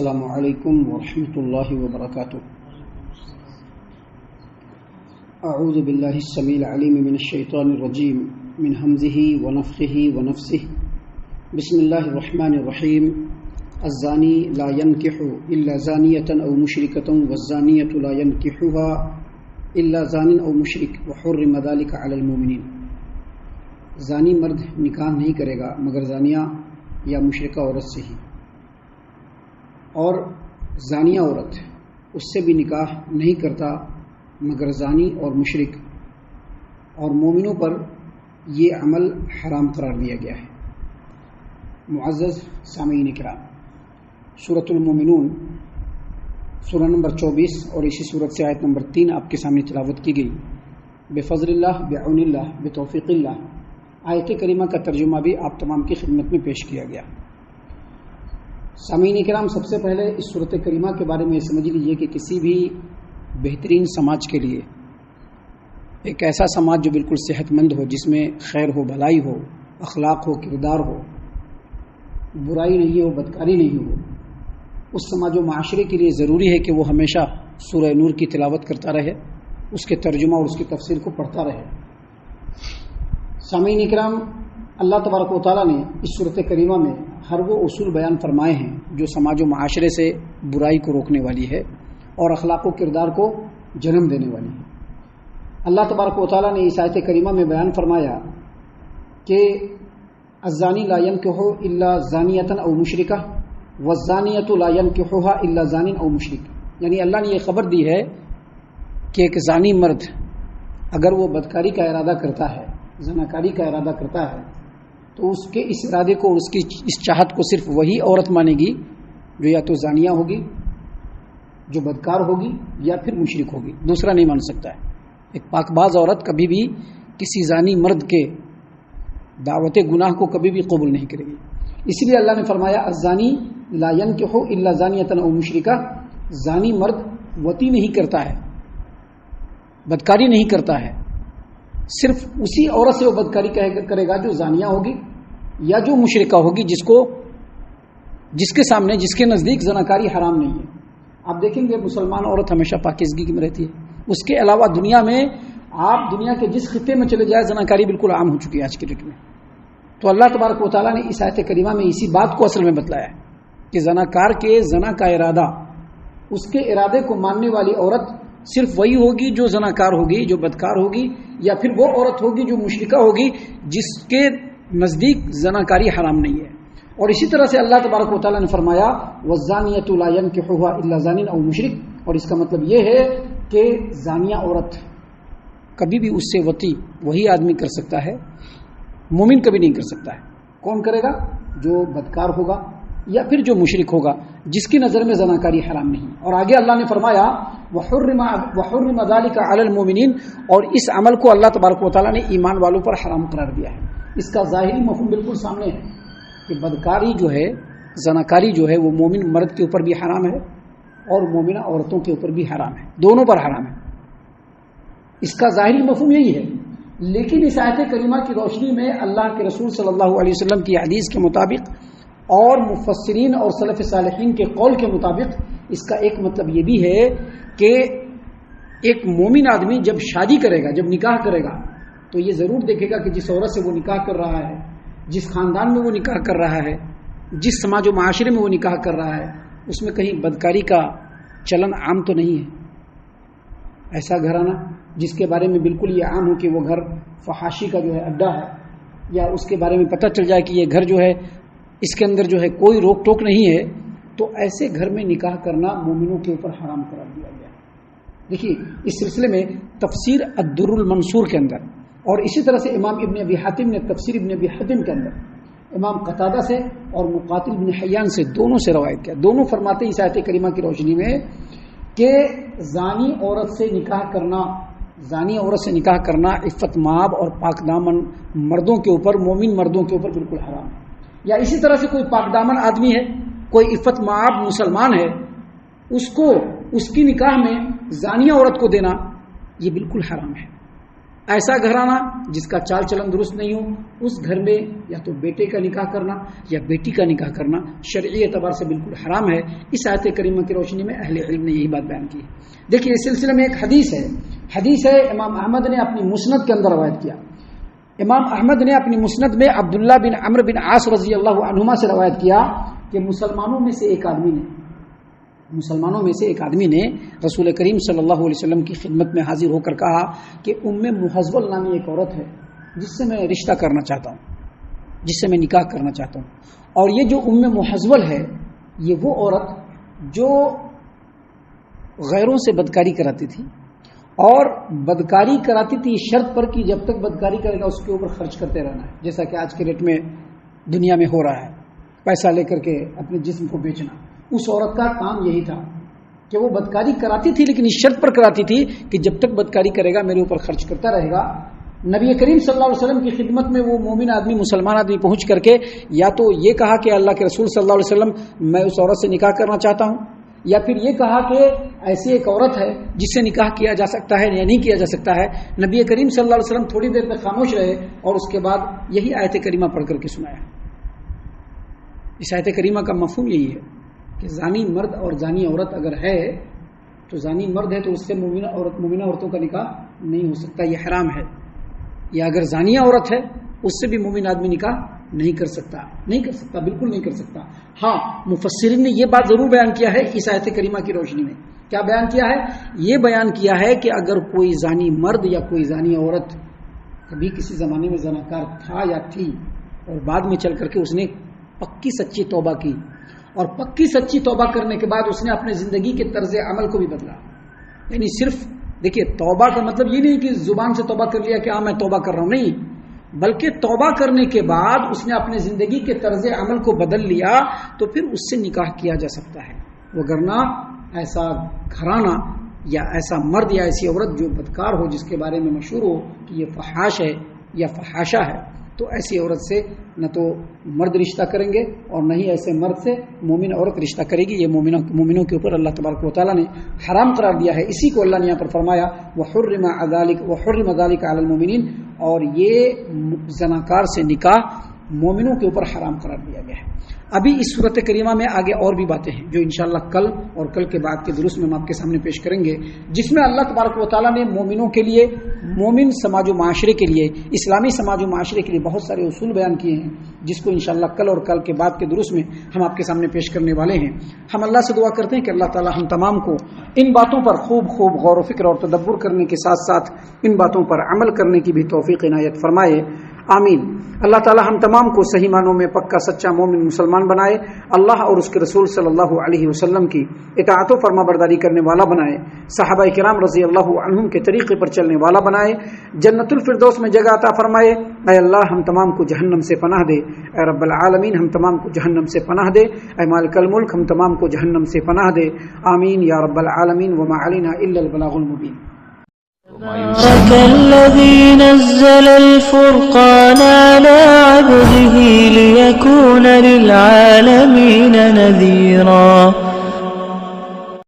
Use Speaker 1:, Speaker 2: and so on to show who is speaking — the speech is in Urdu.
Speaker 1: السلام علیکم ورحمۃ اللہ وبرکاتہ۔ اعوذ باللہ السمیع العلیم من الشیطان الرجیم من ہمزہ ونفخہ ونفثہ۔ بسم اللہ الرحمن الرحیم۔ الزانی لا ينکح الا زانیۃ او مشرکۃ والزانیۃ لا ينکحها الا زان او مشرک وحرم ذلک علی المؤمنین۔ زانی مرد نکاح نہیں کرے گا مگر زانیہ یا مشرکہ عورت سے ہی، اور زانیہ عورت اس سے بھی نکاح نہیں کرتا مگر زانی اور مشرک، اور مومنوں پر یہ عمل حرام قرار دیا گیا ہے۔ معزز سامعین کرام، سورۃ المومنون سورہ نمبر 24 اور اسی سورت سے آیت نمبر 3 آپ کے سامنے تلاوت کی گئی۔ بفضل اللہ، بعون اللہ، بتوفیق اللہ، آیت کریمہ کا ترجمہ بھی آپ تمام کی خدمت میں پیش کیا گیا۔ سامعین کرام، سب سے پہلے اس صورت کریمہ کے بارے میں سمجھ لیجیے کہ کسی بھی بہترین سماج کے لیے، ایک ایسا سماج جو بالکل صحت مند ہو، جس میں خیر ہو، بھلائی ہو، اخلاق ہو، کردار ہو، برائی نہیں ہو، بدکاری نہیں ہو، اس سماج و معاشرے کے لیے ضروری ہے کہ وہ ہمیشہ سورہ نور کی تلاوت کرتا رہے، اس کے ترجمہ اور اس کی تفسیر کو پڑھتا رہے۔ سامعین کرام، اللہ تبارک و تعالیٰ نے اس صورت کریمہ میں ہر وہ اصول بیان فرمائے ہیں جو سماج و معاشرے سے برائی کو روکنے والی ہے اور اخلاق و کردار کو جنم دینے والی ہے۔ اللہ تبارک و تعالیٰ نے اس آیت کریمہ میں بیان فرمایا کہ الزانی لا ينکح الا زانیۃ او مشرکہ والزانیۃ لا ينکحها الا زان او مشرک، یعنی اللہ نے یہ خبر دی ہے کہ ایک زانی مرد اگر وہ بدکاری کا ارادہ کرتا ہے، زناکاری کا ارادہ کرتا ہے، تو اس کے اس ارادے کو، اس کی اس چاہت کو صرف وہی عورت مانے گی جو یا تو زانیہ ہوگی، جو بدکار ہوگی، یا پھر مشرک ہوگی، دوسرا نہیں مان سکتا ہے۔ ایک پاک باز عورت کبھی بھی کسی زانی مرد کے دعوت گناہ کو کبھی بھی قبول نہیں کرے گی۔ اس لیے اللہ نے فرمایا الزانی لا ينکح الا زانیۃ او مشرکہ، زانی مرد وطی نہیں کرتا ہے، بدکاری نہیں کرتا ہے، صرف اسی عورت سے وہ بدکاری کرے گا جو زانیہ ہوگی یا جو مشرکہ ہوگی، جس کے سامنے، جس کے نزدیک زناکاری حرام نہیں ہے۔ آپ دیکھیں گے مسلمان عورت ہمیشہ پاکیزگی میں رہتی ہے، اس کے علاوہ دنیا میں، آپ دنیا کے جس خطے میں چلے جائیں، زناکاری بالکل عام ہو چکی ہے آج کے ڈیٹ میں۔ تو اللہ تبارک و تعالیٰ نے اس آیت کریمہ میں اسی بات کو اصل میں بتلایا ہے کہ زناکار کے زنا کا ارادہ، اس کے ارادے کو ماننے والی عورت صرف وہی ہوگی جو زناکار ہوگی، جو بدکار ہوگی، یا پھر وہ عورت ہوگی جو مشرکہ ہوگی جس کے نزدیک زناکاری حرام نہیں ہے۔ اور اسی طرح سے اللہ تبارک و تعالیٰ نے فرمایا والزانیۃ لا ينکحها الا زان او مشرک، اور اس کا مطلب یہ ہے کہ زانیہ عورت کبھی بھی اس سے وطی وہی آدمی کر سکتا ہے، مومن کبھی نہیں کر سکتا ہے۔ کون کرے گا؟ جو بدکار ہوگا یا پھر جو مشرک ہوگا، جس کی نظر میں زناکاری حرام نہیں۔ اور آگے اللہ نے فرمایا وحرم ذلک علی المؤمنین، اور اس عمل کو اللہ تبارک و تعالیٰ نے ایمان والوں پر حرام قرار دیا ہے۔ اس کا ظاہری مفہوم بالکل سامنے ہے کہ بدکاری جو ہے، زناکاری جو ہے، وہ مومن مرد کے اوپر بھی حرام ہے اور مومنہ عورتوں کے اوپر بھی حرام ہے، دونوں پر حرام ہے۔ اس کا ظاہری مفہوم یہی ہے، لیکن اس آیت کریمہ کی روشنی میں اللہ کے رسول صلی اللہ علیہ وسلم کی حدیث کے مطابق اور مفسرین اور سلف صالحین کے قول کے مطابق اس کا ایک مطلب یہ بھی ہے کہ ایک مومن آدمی جب شادی کرے گا، جب نکاح کرے گا، تو یہ ضرور دیکھے گا کہ جس عورت سے وہ نکاح کر رہا ہے، جس خاندان میں وہ نکاح کر رہا ہے، جس سماج و معاشرے میں وہ نکاح کر رہا ہے، اس میں کہیں بدکاری کا چلن عام تو نہیں ہے۔ ایسا گھرانہ جس کے بارے میں بالکل یہ عام ہو کہ وہ گھر فحاشی کا جو ہے اڈا ہے، یا اس کے بارے میں پتہ چل جائے کہ یہ گھر جو ہے، اس کے اندر جو ہے کوئی روک ٹوک نہیں ہے، تو ایسے گھر میں نکاح کرنا مومنوں کے اوپر حرام قرار دیا گیا ہے۔ دیکھیے، اس سلسلے میں تفسیر الدر المنصور کے اندر، اور اسی طرح سے امام ابن ابی حاتم نے تفسیر ابن ابی حاتم کے اندر امام قتادہ سے اور مقاتل بن حیان سے دونوں سے روایت کیا، دونوں فرماتے ہیں اس آیت کریمہ کی روشنی میں کہ زانی عورت سے نکاح کرنا عفت مآب اور پاک دامن مردوں کے اوپر، مومن مردوں کے اوپر بالکل حرام ہے۔ یا اسی طرح سے کوئی پاک دامن آدمی ہے، کوئی عفت مآب مسلمان ہے، اس کی نکاح میں زانیہ عورت کو دینا یہ بالکل حرام ہے۔ ایسا گھرانہ جس کا چال چلن درست نہیں ہو، اس گھر میں یا تو بیٹے کا نکاح کرنا یا بیٹی کا نکاح کرنا شرعی اعتبار سے بالکل حرام ہے۔ اس آیت کریمہ کی روشنی میں اہل علم نے یہی بات بیان کی ہے۔ دیکھیے اس سلسلے میں ایک حدیث ہے امام احمد نے اپنی مسند کے اندر روایت کیا۔ امام احمد نے اپنی مسند میں عبداللہ بن عمرو بن عاص رضی اللہ عنہما سے روایت کیا کہ مسلمانوں میں سے ایک آدمی نے رسول کریم صلی اللہ علیہ وسلم کی خدمت میں حاضر ہو کر کہا کہ محزول نامی ایک عورت ہے جس سے میں رشتہ کرنا چاہتا ہوں، جس سے میں نکاح کرنا چاہتا ہوں۔ اور یہ جو محزول ہے یہ وہ عورت جو غیروں سے بدکاری کراتی تھی، اور بدکاری کراتی تھی شرط پر کہ جب تک بدکاری کرے گا اس کے اوپر خرچ کرتے رہنا ہے، جیسا کہ آج کے ریٹ میں دنیا میں ہو رہا ہے، پیسہ لے کر کے اپنے جسم کو بیچنا۔ اس عورت کا کام یہی تھا کہ وہ بدکاری کراتی تھی، لیکن اس شرط پر کراتی تھی کہ جب تک بدکاری کرے گا میرے اوپر خرچ کرتا رہے گا۔ نبی کریم صلی اللہ علیہ وسلم کی خدمت میں وہ مومن آدمی، مسلمان آدمی پہنچ کر کے یا تو یہ کہا کہ اللہ کے رسول صلی اللہ علیہ وسلم میں اس عورت سے نکاح کرنا چاہتا ہوں، یا پھر یہ کہا کہ ایسی ایک عورت ہے جس سے نکاح کیا جا سکتا ہے یا نہیں کیا جا سکتا ہے۔ نبی کریم صلی اللہ علیہ وسلم تھوڑی دیر تک خاموش رہے اور اس کے بعد یہی آیت کریمہ پڑھ کر کے سنایا۔ اس آیت کریمہ کا مفہوم یہی ہے کہ زانی مرد اور زانی عورت اگر ہے تو زانی مرد ہے تو اس سے مومنہ عورتوں کا نکاح نہیں ہو سکتا، یہ حرام ہے۔ یا اگر زانیہ عورت ہے اس سے بھی مومن آدمی نکاح نہیں کر سکتا، بالکل نہیں کر سکتا۔ ہاں مفسرین نے یہ بات ضرور بیان کیا ہے اس آیت کریمہ کی روشنی میں۔ کیا بیان کیا ہے؟ یہ بیان کیا ہے کہ اگر کوئی زانی مرد یا کوئی زانی عورت کبھی کسی زمانے میں زناکار تھا یا تھی اور بعد میں چل کر کے اس نے پکی سچی توبہ کی، اور پکی سچی توبہ کرنے کے بعد اس نے اپنے زندگی کے طرز عمل کو بھی بدلا، یعنی صرف دیکھیے توبہ کا مطلب یہ نہیں کہ زبان سے توبہ کر لیا کہ ہاں میں توبہ کر رہا ہوں، نہیں، بلکہ توبہ کرنے کے بعد اس نے اپنے زندگی کے طرز عمل کو بدل لیا تو پھر اس سے نکاح کیا جا سکتا ہے۔ وگرنہ ایسا گھرانہ یا ایسا مرد یا ایسی عورت جو بدکار ہو، جس کے بارے میں مشہور ہو کہ یہ فحاش ہے یا فحاشہ ہے، تو ایسی عورت سے نہ تو مرد رشتہ کریں گے اور نہ ہی ایسے مرد سے مومن عورت رشتہ کرے گی۔ یہ مومنوں کے اوپر اللہ تبارک و تعالیٰ نے حرام قرار دیا ہے۔ اسی کو اللہ نے یہاں پر فرمایا وحرم ذلک علی المؤمنین، اور یہ زناکار سے نکاح مومنوں کے اوپر حرام قرار دیا گیا ہے۔ ابھی اس صورت کریمہ میں آگے اور بھی باتیں ہیں جو انشاءاللہ کل اور کل کے بعد کے دروس میں ہم آپ کے سامنے پیش کریں گے، جس میں اللہ تبارک و تعالیٰ نے مومنوں کے لیے، مومن سماج و معاشرے کے لیے، اسلامی سماج و معاشرے کے لیے بہت سارے اصول بیان کیے ہیں، جس کو انشاءاللہ کل اور کل کے بعد کے دروس میں ہم آپ کے سامنے پیش کرنے والے ہیں۔ ہم اللہ سے دعا کرتے ہیں کہ اللہ تعالیٰ ہم تمام کو ان باتوں پر خوب غور و فکر اور تدبر کرنے کے ساتھ ساتھ ان باتوں پر عمل کرنے کی بھی توفیق عنایت فرمائے، آمین۔ اللہ تعالی ہم تمام کو صحیح معنوں میں پکا سچا مومن مسلمان بنائے، اللہ اور اس کے رسول صلی اللہ علیہ وسلم کی اطاعت و فرما برداری کرنے والا بنائے، صحابہ کرام رضی اللہ عنہم کے طریقے پر چلنے والا بنائے، جنت الفردوس میں جگہ عطا فرمائے۔ اے اللہ ہم تمام کو جہنم سے پناہ دے، اے رب العالمین ہم تمام کو جہنم سے پناہ دے، اے مالک الملک ہم تمام کو جہنم سے پناہ دے، آمین یا رب العالمین۔ وما علینا الا البلاغ المبین۔
Speaker 2: تبارك الذي نزل الفرقان على عبده ليكون للعالمين نذيرا